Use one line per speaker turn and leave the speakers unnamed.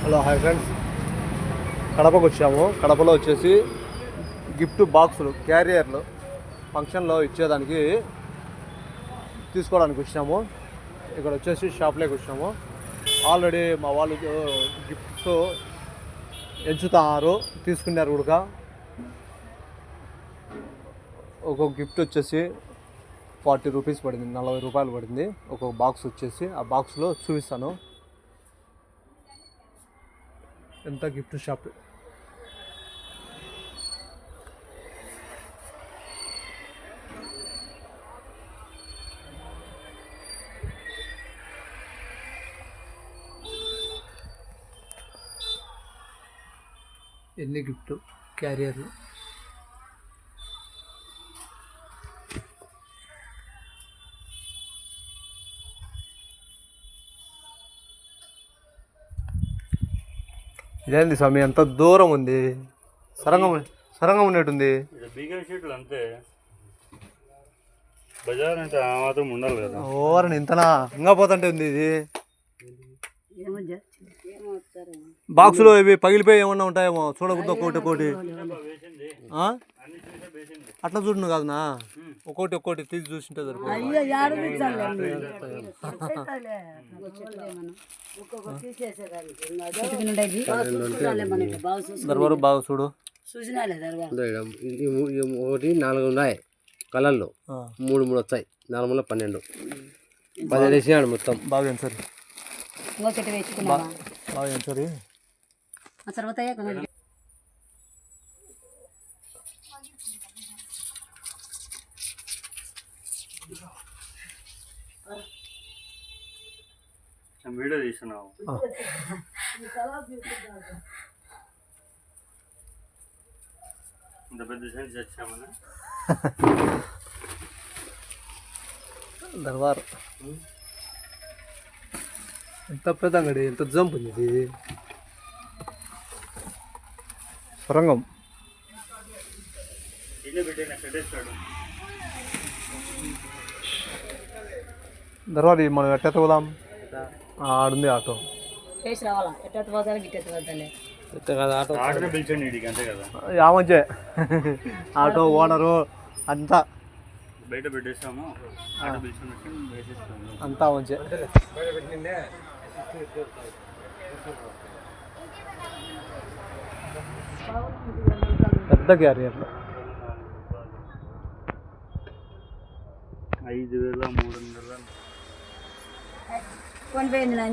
Hello hi friends, కడపకు వచ్చాము. కడపలో వచ్చేసి గిఫ్ట్ బాక్సులు క్యారియర్లు ఫంక్షన్లో ఇచ్చేదానికి తీసుకోవడానికి వచ్చాము. ఇక్కడ వచ్చేసి షాప్లోకి వచ్చాము. ఆల్రెడీ మా వాళ్ళు గిఫ్ట్స్ ఎంచుతున్నారు, తీసుకున్నారు కూడా. ఒక్కొక్క గిఫ్ట్ వచ్చేసి 40 రూపీస్ పడింది, 40 రూపాయలు పడింది ఒక్కొక్క బాక్స్ వచ్చేసి. ఆ బాక్స్లో చూపిస్తాను ఎంత గిఫ్ట్ షాప్. ఎన్ని గిఫ్ట్ క్యారియర్లు. ఇదేంది స్వామి, ఎంత దూరం ఉంది? సరంగం ఉన్నట్టుంది.
బీగం షీట్లు అంతే, బజార్ అంటే ఆ మాత్రం ఉండాలి కదా.
ఓరని ఇంతనా ఇంకా పోతుంటే ఉంది ఇది. బాక్సులో ఇవి పగిలిపోయి ఏమన్నా ఉంటాయేమో చూడకుండా ఒక్కోటి అట్లా చూడు కాదునా, ఒక్కోటి తీసి చూసింటే దర్బారు బాగా చూడు.
ఒకటి 4 ఉన్నాయి కలర్లు, 3 వచ్చాయి. 4 12 వేసినాడు మొత్తం.
బాగా సార్, బాగా సార్.
వీడియో తీసుకున్నావు ఇంత పెద్ద సైన్స్ వచ్చామన్నా.
దర్బార్ ఎంత పెద్ద అంగడి, ఎంత జంప్ ఉంది ఇది. సొరంగం దర్బార్ మనం ఎట్ట పోదాం? ఆడుంది ఆటో. యామంచే ఆటో ఓనరు అంతా
బయట పెట్టేస్తాము,
అంతా మంచి. పెద్ద క్యారియర్లు
5,300.